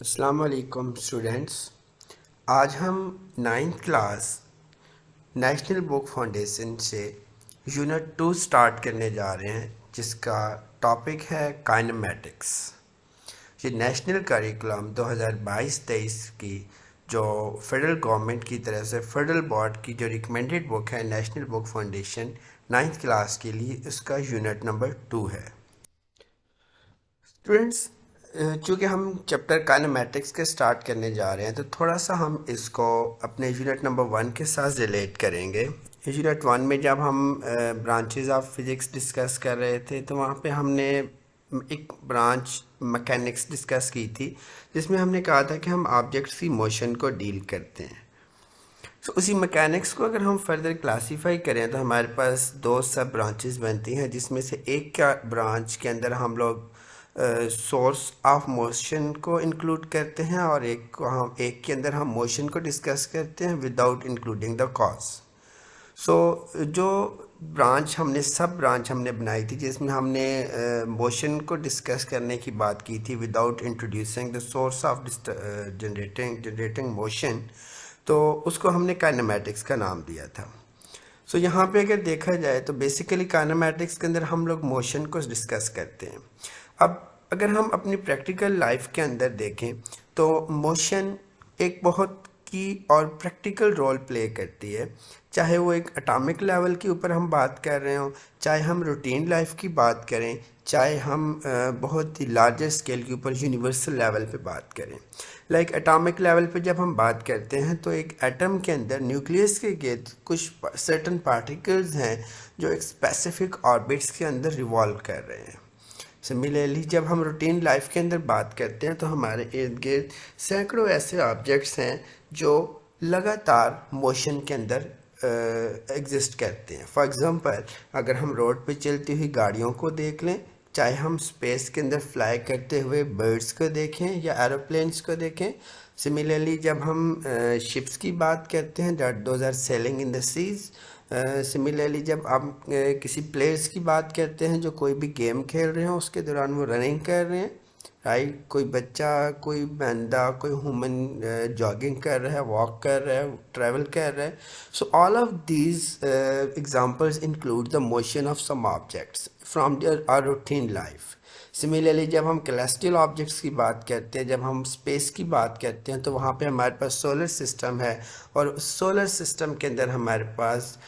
अस्सलाम वालेकुम स्टूडेंट्स। आज हम ninth class national book foundation से यूनिट 2 स्टार्ट करने जा रहे हैं, जिसका टॉपिक है काइनेमैटिक्स। ये नेशनल करिकुलम 2022-23 की जो फेडरल गवर्नमेंट की तरफ से फेडरल बोर्ड की जो रिकमेंडेड बुक है national book foundation ninth class के लिए, उसका यूनिट नंबर 2 है। स्टूडेंट्स, चूँकि हम चैप्टर काइनेमैटिक्स के स्टार्ट करने जा रहे हैं, तो थोड़ा सा हम इसको अपने यूनिट नंबर 1 के साथ रिलेट करेंगे। यूनिट 1 में जब हम ब्रांचेस ऑफ फिज़िक्स डिस्कस कर रहे थे, तो वहाँ पे हमने एक ब्रांच मैकेनिक्स डिस्कस की थी, जिसमें हमने कहा था कि हम ऑब्जेक्ट्स की मोशन को डील करते हैं। तो उसी मैकेनिक्स को अगर हम फर्दर क्लासीफाई करें, तो हमारे पास दो सब ब्रांचेस बनती हैं, जिसमें से एक का ब्रांच के अंदर हम लोग सोर्स ऑफ मोशन को इंक्लूड करते हैं, और एक के अंदर हम मोशन को डिस्कस करते हैं विदाउट इंक्लूडिंग द कॉज। सो जो सब ब्रांच हमने बनाई थी, जिसमें हमने मोशन को डिस्कस करने की बात की थी without introducing the source of generating motion, तो उसको हमने काइनेमैटिक्स का नाम दिया था। सो यहाँ पे अगर देखा जाए, तो बेसिकली काइनेमैटिक्स के अंदर हम लोग मोशन को डिस्कस करते हैं। अब अगर हम अपनी प्रैक्टिकल लाइफ के अंदर देखें, तो मोशन एक बहुत की और प्रैक्टिकल रोल प्ले करती है। चाहे वो एक एटॉमिक लेवल के ऊपर हम बात कर रहे हों, चाहे हम रूटीन लाइफ की बात करें, चाहे हम बहुत ही लार्जर स्केल के ऊपर यूनिवर्सल लेवल पे बात करें। लाइक एटॉमिक लेवल पे जब हम बात करते हैं, तो एक एटम के अंदर न्यूक्लियस के गिर्द कुछ सर्टन पार्टिकल्स हैं जो एक स्पेसिफिक ऑर्बिट्स के अंदर रिवॉल्व कर रहे हैं। सिमिलरली जब हम रूटीन लाइफ के अंदर बात करते हैं, तो हमारे इर्द गिर्द सैकड़ों ऐसे ऑब्जेक्ट्स हैं जो लगातार मोशन के अंदर एग्जिस्ट करते हैं। फॉर एग्ज़ाम्पल, अगर हम रोड पे चलती हुई गाड़ियों को देख लें, चाहे हम स्पेस के अंदर फ्लाई करते हुए बर्ड्स को देखें या एरोप्लेन्स को देखें। सिमिलरली जब हम शिप्स की बात करते हैं, those are sailing in the seas. Similarly जब आप किसी प्लेयर्स की बात करते हैं जो कोई भी गेम खेल रहे हैं, उसके दौरान वो रनिंग कर रहे हैं, राइट। कोई बच्चा, कोई बंदा, कोई ह्यूमन जॉगिंग कर रहा है, वॉक कर रहा है, ट्रैवल कर रहा है। So all of these examples include the motion of some objects from our routine life. Similarly जब हम कैलेस्टियल ऑब्जेक्ट्स की बात करते हैं, जब हम स्पेस की बात करते हैं, तो वहाँ पे हमारे पास सोलर सिस्टम है, और उस सोलर सिस्टम के अंदर हमारे पास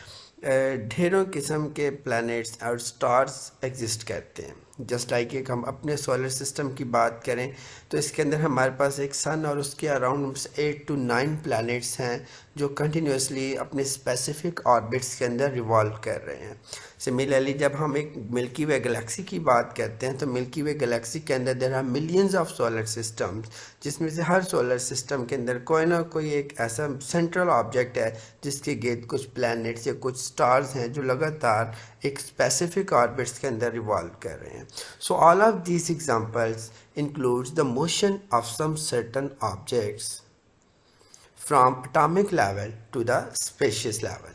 ढेरों किस्म के प्लैनेट्स और स्टार्स एग्जिस्ट करते हैं। जस्ट लाइक एक हम अपने सोलर सिस्टम की बात करें, तो इसके अंदर हमारे पास एक सन और उसके अराउंड 8 to 9 प्लैनेट्स हैं जो कंटिन्यूसली अपने स्पेसिफिक ऑर्बिट्स के अंदर रिवॉल्व कर रहे हैं। सिमिलरली जब हम एक मिल्की वे गैलेक्सी की बात करते हैं, तो मिल्की वे गैलेक्सी के अंदर there are millions of solar systems, जिसमें से हर सोलर सिस्टम के अंदर कोई ना कोई एक ऐसा सेंट्रल ऑब्जेक्ट है जिसके गिर्द कुछ प्लैनेट्स या कुछ स्टार्स हैं जो लगातार एक स्पेसिफिक ऑर्बिट्स के अंदर रिवॉल्व कर रहे हैं। सो all of these examples includes the motion of some certain objects from atomic level to the spacious level.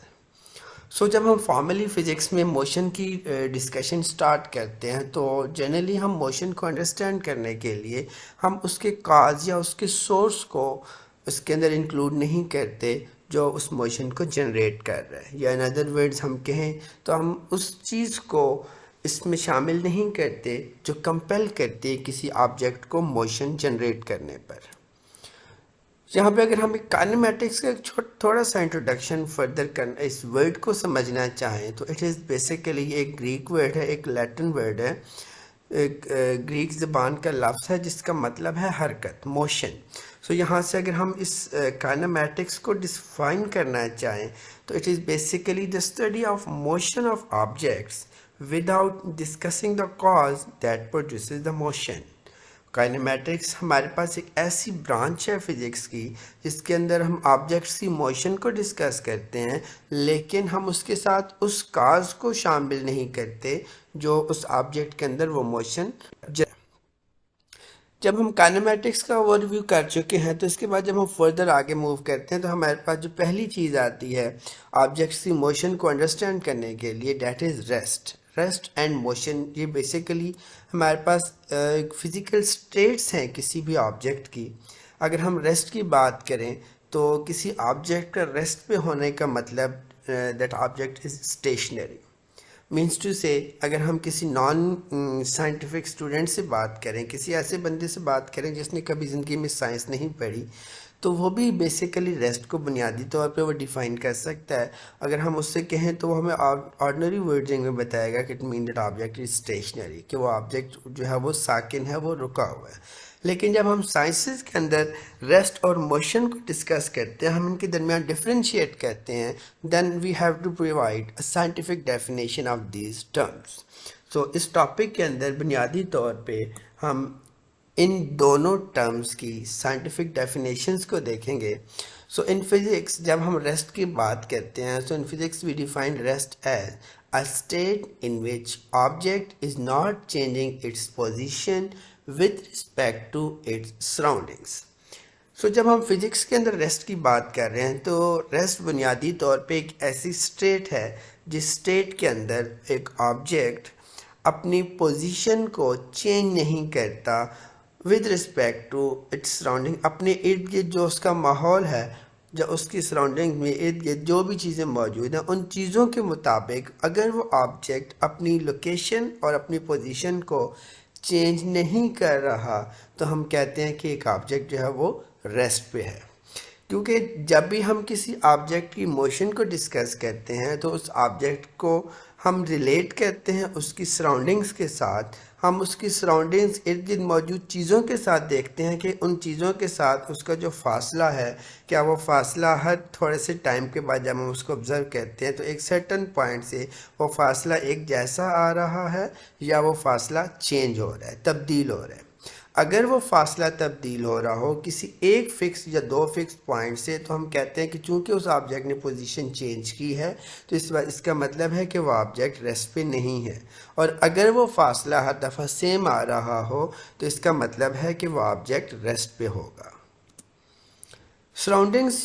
सो जब हम फॉर्मली फिज़िक्स में मोशन की डिस्कशन स्टार्ट करते हैं, तो जनरली हम मोशन को अंडरस्टैंड करने के लिए हम उसके काज या उसके सोर्स को उसके अंदर इंक्लूड नहीं करते जो उस मोशन को जनरेट कर रहा है, या इन अदर वर्ड्स हम कहें तो हम उस चीज़ को इसमें शामिल नहीं करते जो कंपेल करती है किसी ऑब्जेक्ट को मोशन जनरेट करने पर। यहाँ पे अगर हम एक काइनेमैटिक्स का थोड़ा सा इंट्रोडक्शन फर्दर करना, इस वर्ड को समझना चाहें, तो इट इज़ बेसिकली एक ग्रीक वर्ड है, एक लैटिन वर्ड है, एक ग्रीक ज़बान का लफ्ज़ है जिसका मतलब है हरकत, मोशन। सो यहाँ से अगर हम इस काइनेमैटिक्स को डिफाइन करना चाहें, तो it is basically the study of motion of objects without discussing the cause that produces the motion. Kinematics हमारे पास एक ऐसी ब्रांच है फिज़िक्स की जिसके अंदर हम ऑब्जेक्ट्स की मोशन को डिस्कस करते हैं, लेकिन हम उसके साथ उस काज को शामिल नहीं करते जो उस ऑब्जेक्ट के अंदर वो मोशन। जब हम काइनेमैटिक्स का ओवरव्यू कर चुके हैं, तो इसके बाद जब हम फर्दर आगे मूव करते हैं, तो हमारे पास जो पहली चीज़ आती है ऑब्जेक्ट्स की मोशन को अंडरस्टैंड करने के लिए, that is rest. Rest and motion ये बेसिकली हमारे पास फिज़िकल स्टेट्स हैं किसी भी ऑब्जेक्ट की। अगर हम रेस्ट की बात करें तो किसी ऑब्जेक्ट का रेस्ट पे होने का मतलब that object is stationary. Means to say अगर हम किसी नॉन साइंटिफिक स्टूडेंट से बात करें, किसी ऐसे बंदे से बात करें जिसने कभी ज़िंदगी में साइंस नहीं पढ़ी, तो वो भी बेसिकली रेस्ट को बुनियादी तौर पे वो डिफ़ाइन कर सकता है। अगर हम उससे कहें तो वो हमें ऑर्डिनरी वर्डिंग में बताएगा कि it mean that object is stationary, कि वो ऑब्जेक्ट जो है वो साकिन है, वो रुका हुआ है। लेकिन जब हम साइंसेस के अंदर रेस्ट और मोशन को डिस्कस करते हैं, हम इनके दरमियान डिफरेंशिएट करते हैं, then we have to provide a scientific definition of these terms. So इस टॉपिक के अंदर बुनियादी तौर पे हम इन दोनों टर्म्स की साइंटिफिक डेफिनेशंस को देखेंगे। सो इन फिजिक्स जब हम रेस्ट की बात करते हैं, so in physics we define rest as a state in which object is not changing its position with respect to its surroundings. So जब हम फिजिक्स के अंदर रेस्ट की बात कर रहे हैं तो रेस्ट बुनियादी तौर पे एक ऐसी स्टेट है जिस स्टेट के अंदर एक ऑब्जेक्ट अपनी पोजीशन को चेंज नहीं करता with respect to its surrounding. अपने इर्द गिर्द जो उसका माहौल है, जो उसकी सराउंडिंग में इर्द गिर्द जो भी चीज़ें मौजूद हैं, उन चीज़ों के मुताबिक अगर वो ऑब्जेक्ट अपनी लोकेशन और अपनी पोजीशन को चेंज नहीं कर रहा तो हम कहते हैं कि एक ऑब्जेक्ट जो है वो रेस्ट पे है। क्योंकि जब भी हम किसी ऑब्जेक्ट की मोशन को डिस्कस करते हैं तो उस ऑब्जेक्ट को हम रिलेट करते हैं उसकी सराउंडिंग्स के साथ। हम उसकी सराउंडिंग्स इर्द गिर्द मौजूद चीज़ों के साथ देखते हैं कि उन चीज़ों के साथ उसका जो फासला है, क्या वो फासला हर थोड़े से टाइम के बाद जब हम उसको ऑब्ज़र्व करते हैं तो एक सर्टन पॉइंट से वो फासला एक जैसा आ रहा है या वो फासला चेंज हो रहा है, तब्दील हो रहा है। अगर वो फासला तब्दील हो रहा हो किसी एक फ़िक्स या दो फिक्स पॉइंट से, तो हम कहते हैं कि चूंकि उस ऑब्जेक्ट ने पोजीशन चेंज की है तो इसका मतलब है कि वो ऑब्जेक्ट रेस्ट पे नहीं है। और अगर वो फासला हर दफ़ा सेम आ रहा हो तो इसका मतलब है कि वो ऑब्जेक्ट रेस्ट पे होगा। सराउंडिंग्स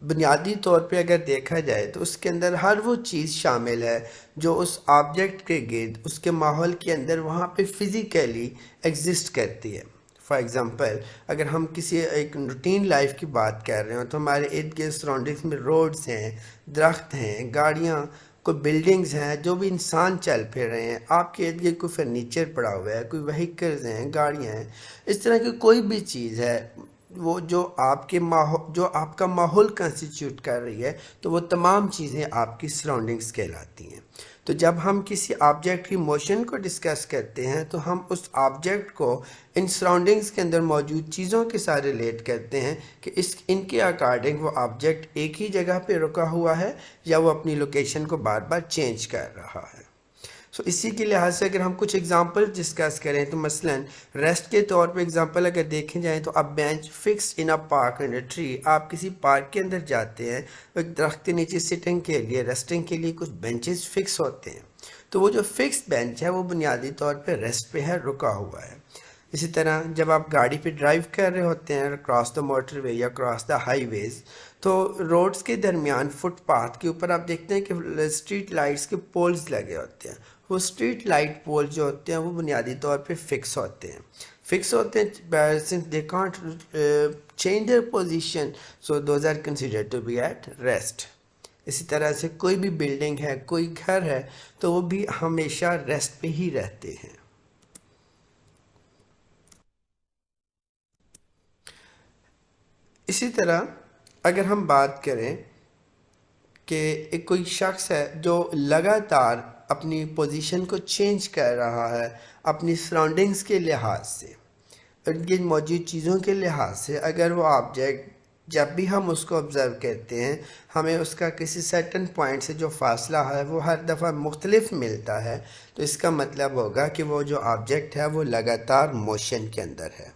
बुनियादी तौर पे अगर देखा जाए तो उसके अंदर हर वो चीज़ शामिल है जो उस ऑब्जेक्ट के गिर्द, उसके माहौल के अंदर वहाँ पे फिज़िकली एग्जिस्ट करती है। फॉर एग्ज़ाम्पल अगर हम किसी एक रूटीन लाइफ की बात कर रहे हो तो हमारे इर्द गिर्द सराउंडिंग्स में रोड्स हैं, दरख्त हैं, गाड़ियाँ, कोई बिल्डिंग्स हैं, जो भी इंसान चल फिर रहे हैं, आपके इर्द गिर्द कोई फर्नीचर पड़ा हुआ है, कोई व्हीकल्स हैं, गाड़ियाँ हैं, इस तरह की कोई भी चीज़ है वो जो आपके माहौल, जो आपका माहौल कंस्टिट्यूट कर रही है, तो वो तमाम चीज़ें आपकी सराउंडिंग्स कहलाती हैं। तो जब हम किसी ऑब्जेक्ट की मोशन को डिस्कस करते हैं तो हम उस ऑब्जेक्ट को इन सराउंडिंग्स के अंदर मौजूद चीज़ों के साथ रिलेट करते हैं कि इनके अकॉर्डिंग वो ऑब्जेक्ट एक ही जगह पे रुका हुआ है या वो अपनी लोकेशन को बार बार चेंज कर रहा है। सो इसी के लिहाज से अगर हम कुछ एग्जांपल डिस्कस करें तो मसलन रेस्ट के तौर पे एग्जांपल अगर देखें जाए तो अ bench fixed in a park in a tree. आप किसी पार्क के अंदर जाते हैं, एक दरख्त के नीचे सिटिंग के लिए, रेस्टिंग के लिए कुछ बेंचेस फिक्स होते हैं, तो वो जो फिक्स बेंच है वो बुनियादी तौर पर रेस्ट पे है, रुका हुआ है। इसी तरह जब आप गाड़ी पे ड्राइव कर रहे होते हैं क्रॉस द मोटरवे या क्रॉस द हाईवेज, तो रोड्स के दरमियान फुटपाथ के ऊपर आप देखते हैं कि स्ट्रीट लाइट्स के पोल्स लगे होते हैं। वो स्ट्रीट लाइट पोल जो होते हैं वो बुनियादी तौर पे फिक्स होते हैं, since they can't change their position, so those are considered to be at rest. इसी तरह से कोई भी बिल्डिंग है, कोई घर है, तो वो भी हमेशा रेस्ट पे ही रहते हैं। इसी तरह अगर हम बात करें कि एक कोई शख्स है जो लगातार अपनी पोजीशन को चेंज कर रहा है अपनी सराउंडिंग्स के लिहाज से, इर्द मौजूद चीज़ों के लिहाज से, अगर वो ऑब्जेक्ट जब भी हम उसको ऑब्ज़र्व करते हैं हमें उसका किसी सर्टन पॉइंट से जो फासला है वो हर दफ़ा मुख्तलिफ मिलता है, तो इसका मतलब होगा कि वो जो ऑब्जेक्ट है वो लगातार मोशन के अंदर है।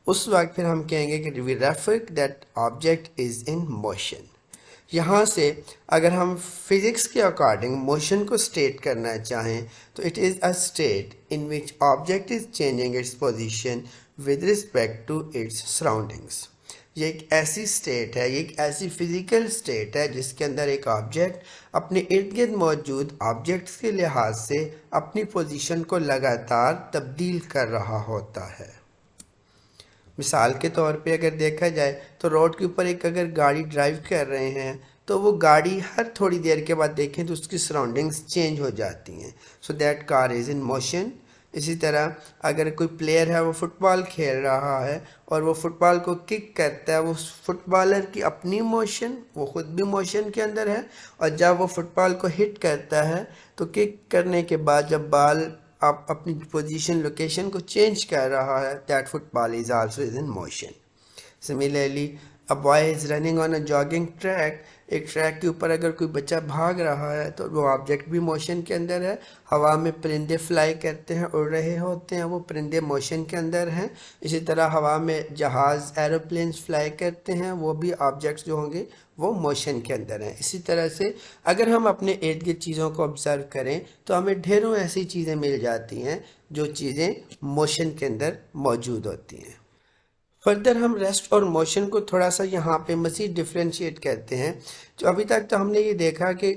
उस वक्त फिर हम कहेंगे कि we refer that object is in motion. यहाँ से अगर हम फिज़िक्स के अकॉर्डिंग मोशन को स्टेट करना चाहें तो it is a state in which object is changing its position with respect to its surroundings. ये एक ऐसी स्टेट है, ये एक ऐसी फिजिकल स्टेट है जिसके अंदर एक ऑब्जेक्ट अपने इर्द गिर्द मौजूद ऑब्जेक्ट्स के लिहाज से अपनी पोजीशन को लगातार तब्दील कर रहा होता है। मिसाल के तौर पे अगर देखा जाए तो रोड के ऊपर एक अगर गाड़ी ड्राइव कर रहे हैं तो वो गाड़ी हर थोड़ी देर के बाद देखें तो उसकी सराउंडिंग्स चेंज हो जाती हैं, so that car is in motion. इसी तरह अगर कोई प्लेयर है वो फुटबॉल खेल रहा है और वो फुटबॉल को किक करता है, वो फुटबॉलर की अपनी मोशन, वो खुद भी मोशन के अंदर है, और जब वो फुटबॉल को हिट करता है तो किक करने के बाद जब बॉल आप अपनी पोजीशन लोकेशन को चेंज कर रहा है, that football is also is in motion. Similarly a boy is running on a jogging track, एक ट्रैक के ऊपर अगर कोई बच्चा भाग रहा है तो वो ऑब्जेक्ट भी मोशन के अंदर है। हवा में परिंदे फ्लाई करते हैं, उड़ रहे होते हैं, वो परिंदे मोशन के अंदर हैं। इसी तरह हवा में जहाज़ एरोप्लेन्स फ्लाई करते हैं, वो भी ऑब्जेक्ट्स जो होंगे वो मोशन के अंदर हैं। इसी तरह से अगर हम अपने इर्द गिर्द चीज़ों को ऑब्ज़र्व करें तो हमें ढेरों ऐसी चीज़ें मिल जाती हैं जो चीज़ें मोशन के अंदर मौजूद होती हैं। फर्दर हम रेस्ट और मोशन को थोड़ा सा यहाँ पे मज़ीद डिफ्रेंशिएट करते हैं। जो अभी तक तो हमने ये देखा कि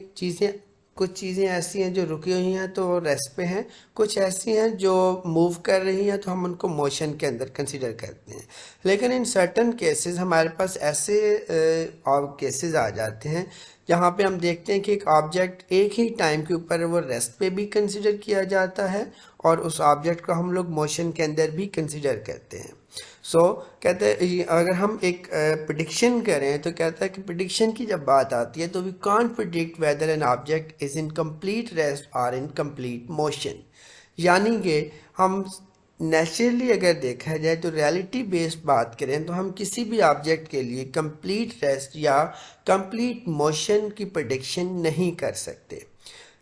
कुछ चीज़ें ऐसी हैं जो रुकी हुई हैं तो रेस्ट पे हैं, कुछ ऐसी हैं जो मूव कर रही हैं तो हम उनको मोशन के अंदर कंसिडर करते हैं। लेकिन इन सर्टन केसेस हमारे पास ऐसे केसेस आ जाते हैं जहाँ पे हम देखते हैं कि एक ऑब्जेक्ट एक ही टाइम के ऊपर वो रेस्ट पे भी कंसिडर किया जाता है और उस ऑब्जेक्ट को हम लोग मोशन के अंदर भी कंसिडर करते हैं। कहते हैं अगर हम एक प्रिडिक्शन करें तो कहता है कि प्रिडिक्शन की जब बात आती है तो we can't predict whether an object is in complete rest or in complete motion. यानी कि हम नेचुरली अगर देखा जाए तो रियलिटी बेस्ड बात करें तो हम किसी भी ऑब्जेक्ट के लिए कंप्लीट रेस्ट या कंप्लीट मोशन की प्रिडिक्शन नहीं कर सकते।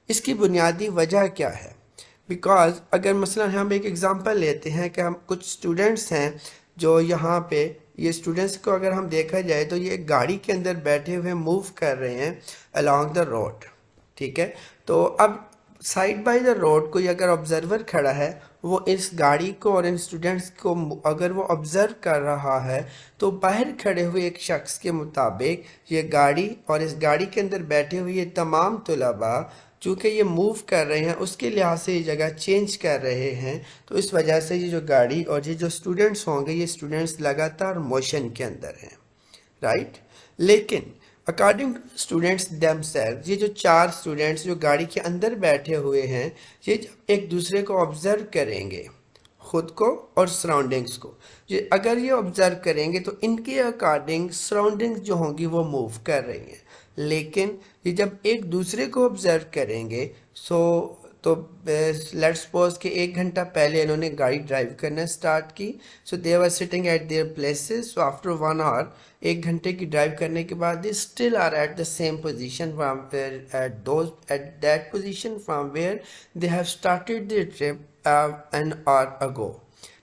इसकी बुनियादी वजह क्या है? बिकॉज अगर मसलन हम एक एग्ज़ाम्पल लेते हैं कि हम कुछ स्टूडेंट्स हैं जो यहाँ पे, ये स्टूडेंट्स को अगर हम देखा जाए तो ये गाड़ी के अंदर बैठे हुए मूव कर रहे हैं अलॉन्ग द रोड, ठीक है। तो अब साइड बाय द रोड कोई अगर ऑब्जर्वर खड़ा है, वो इस गाड़ी को और इन स्टूडेंट्स को अगर वो ऑब्ज़र्व कर रहा है तो बाहर खड़े हुए एक शख्स के मुताबिक ये गाड़ी और इस गाड़ी के अंदर बैठे हुए ये तमाम तलबा चूँकि ये मूव कर रहे हैं उसके लिहाज से ये जगह चेंज कर रहे हैं, तो इस वजह से ये जो गाड़ी और ये जो स्टूडेंट्स होंगे ये स्टूडेंट्स लगातार मोशन के अंदर हैं, राइट। लेकिन अकॉर्डिंग टू स्टूडेंट्स देमसेल्व्स, ये जो 4 स्टूडेंट्स जो गाड़ी के अंदर बैठे हुए हैं, ये जब एक दूसरे को ऑब्ज़र्व करेंगे, ख़ुद को और सराउंडिंग्स को, ये अगर ये ऑब्ज़र्व करेंगे तो इनके अकॉर्डिंग सराउंडिंग्स जो होंगी वो मूव कर रही हैं। लेकिन ये जब एक दूसरे को ऑब्ज़र्व करेंगे तो लेट्स सपोज कि 1 घंटा पहले इन्होंने गाड़ी ड्राइव करना स्टार्ट की, so they were sitting at their places, so after 1 hour, 1 घंटे की ड्राइव करने के बाद they still are at the same position from at that position from where they have started their trip an hour ago.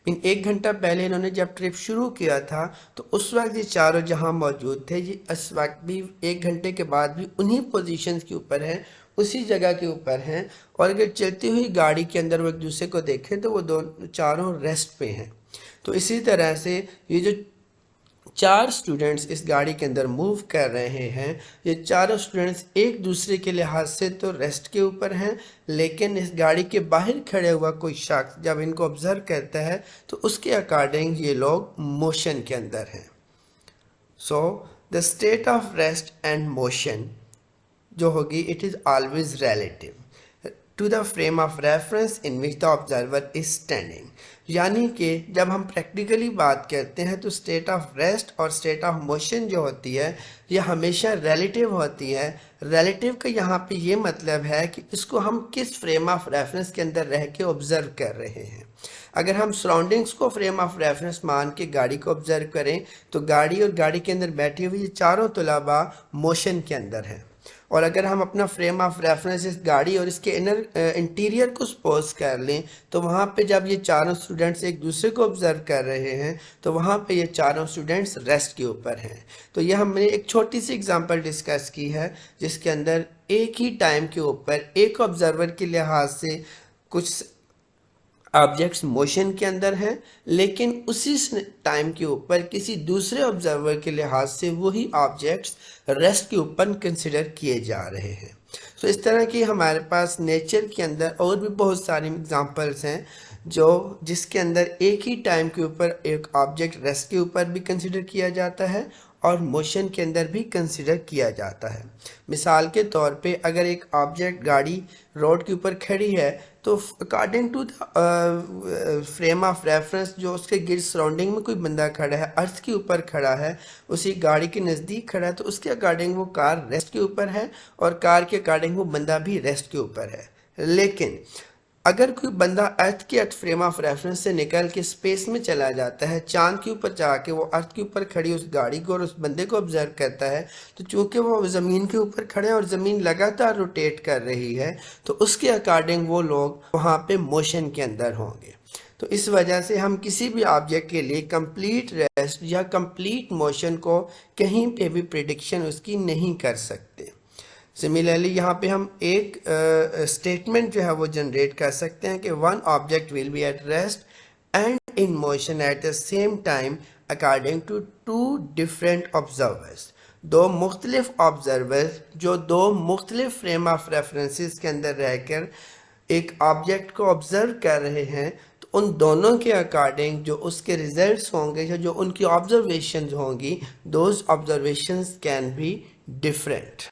1 घंटा पहले इन्होंने जब trip शुरू किया था तो उस वक्त ये चारों जहां मौजूद थे, ये इस वक्त भी 1 घंटे के बाद भी उन्हीं पोजीशंस के ऊपर हैं, उसी जगह के ऊपर हैं। और अगर चलती हुई गाड़ी के अंदर वो एक दूसरे को देखें तो वो चारों रेस्ट पे हैं। तो इसी तरह से ये जो 4 स्टूडेंट्स इस गाड़ी के अंदर मूव कर रहे हैं, ये चारों स्टूडेंट्स एक दूसरे के लिहाज से तो रेस्ट के ऊपर हैं, लेकिन इस गाड़ी के बाहर खड़े हुआ कोई शख्स जब इनको ऑब्जर्व करता है तो उसके अकॉर्डिंग ये लोग मोशन के अंदर हैं। So the state of rest and motion जो होगी, it is always relative to the frame of reference in which the observer is standing. यानी कि जब हम प्रैक्टिकली बात करते हैं तो स्टेट ऑफ रेस्ट और स्टेट ऑफ मोशन जो होती है ये हमेशा रिलेटिव होती है। रिलेटिव का यहाँ पे ये मतलब है कि इसको हम किस फ्रेम ऑफ रेफरेंस के अंदर रह के ऑब्जर्व कर रहे हैं। अगर हम सराउंडिंग्स को फ्रेम ऑफ रेफरेंस मान के गाड़ी को ऑब्जर्व करें तो गाड़ी और गाड़ी के अंदर बैठी हुई ये चारों तलबा मोशन के अंदर हैं। और अगर हम अपना फ्रेम ऑफ रेफरेंस इस गाड़ी और इसके इंटीरियर को सपोज कर लें तो वहाँ पे जब ये चारों स्टूडेंट्स एक दूसरे को ऑब्जर्व कर रहे हैं तो वहाँ पे ये चारों स्टूडेंट्स रेस्ट के ऊपर हैं। तो ये हमने एक छोटी सी एग्जांपल डिस्कस की है जिसके अंदर एक ही टाइम के ऊपर एक ऑब्जर्वर के लिहाज से कुछ ऑब्जेक्ट्स मोशन के अंदर हैं, लेकिन उसी टाइम के ऊपर किसी दूसरे ऑब्जर्वर के लिहाज से वही ऑब्जेक्ट्स रेस्ट के ऊपर कंसिडर किए जा रहे हैं। तो इस तरह की हमारे पास नेचर के अंदर और भी बहुत सारी एग्जांपल्स हैं जिसके अंदर एक ही टाइम के ऊपर एक ऑब्जेक्ट रेस्ट के ऊपर भी कंसिडर किया जाता है और मोशन के अंदर भी कंसिडर किया जाता है। मिसाल के तौर पे अगर एक ऑब्जेक्ट गाड़ी रोड के ऊपर खड़ी है तो according to the frame of reference जो उसके गिर्द सराउंडिंग में कोई बंदा खड़ा है, अर्थ के ऊपर खड़ा है, उसी गाड़ी के नज़दीक खड़ा है, तो उसके अकॉर्डिंग वो कार रेस्ट के ऊपर है और कार के अकॉर्डिंग वो बंदा भी रेस्ट के ऊपर है। लेकिन अगर कोई बंदा अर्थ के फ्रेम ऑफ रेफरेंस से निकल के स्पेस में चला जाता है, चांद के ऊपर जाके वो अर्थ के ऊपर खड़ी उस गाड़ी को और उस बंदे को ऑब्जर्व करता है, तो चूंकि वो ज़मीन के ऊपर खड़े हैं और ज़मीन लगातार रोटेट कर रही है, तो उसके अकॉर्डिंग वो लोग वहाँ पे मोशन के अंदर होंगे। तो इस वजह से हम किसी भी ऑब्जेक्ट के लिए कंप्लीट रेस्ट या कंप्लीट मोशन को कहीं पे भी प्रिडिक्शन उसकी नहीं कर सकते। सिमिलरली यहाँ पे हम एक स्टेटमेंट जो है वो जनरेट कर सकते हैं कि one object will be at rest and in motion at the same time according to two different observers. दो मुख्तलिफ ऑब्जर्वर्स जो दो मुख्तलिफ फ्रेम ऑफ रेफरेंसेस के अंदर रहकर एक ऑब्जेक्ट को ऑब्जर्व कर रहे हैं, तो उन दोनों के अकॉर्डिंग जो उसके रिजल्ट्स होंगे या जो उनकी ऑब्जर्वेशंस होंगी, those observations can be different.